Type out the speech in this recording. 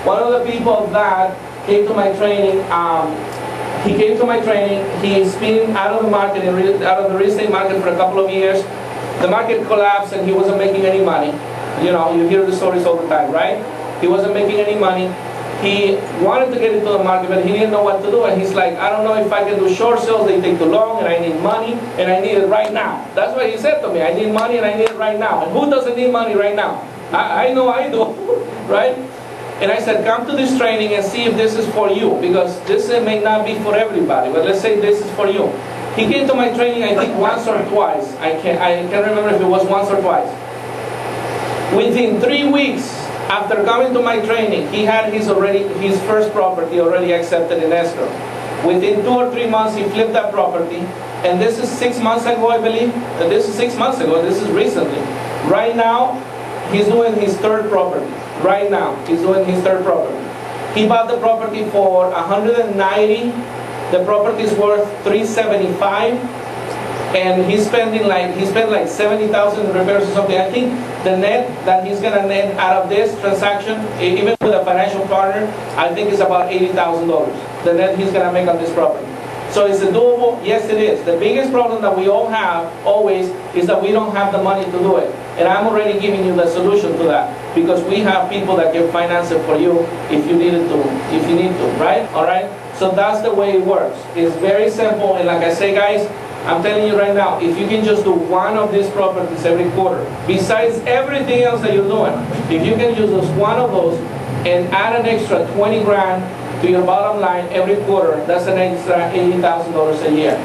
One of the people that came to my training, he came to my training, he's been out of the market, out of the real estate market for a couple of years. The market collapsed and he wasn't making any money. You know, you hear the stories all the time, right? He wasn't making any money. He wanted to get into the market, but he didn't know what to do. And he's like, I don't know if I can do short sales. They take too long, and I need money, and I need it right now. That's what he said to me. I need money, and I need it right now. And who doesn't need money right now? I know I do, right? And I said, come to this training and see if this is for you, because this may not be for everybody. But let's say this is for you. He came to my training, I think once or twice. I can't remember if it was once or twice. Within 3 weeks after coming to my training, he had his first property already accepted in escrow. Within 2 or 3 months, he flipped that property. And this is 6 months ago, I believe. This is 6 months ago. This is recently. Right now, he's doing his third property. Right now, he's doing his third property. He bought the property for $190. The property is worth $375. And he spent like $70,000 in repairs or something. I think the net that he's gonna net out of this transaction, even with a financial partner, I think is about $80,000. The net he's gonna make on this property. So is it doable? Yes, it is. The biggest problem that we all have always is that we don't have the money to do it. And I'm already giving you the solution to that, because we have people that can finance it for you if you need to, right? All right. So that's the way it works. It's very simple, and like I say, guys, I'm telling you right now, if you can just do one of these properties every quarter, besides everything else that you're doing, if you can use just one of those and add an extra 20 grand to your bottom line every quarter, that's an extra $80,000 a year.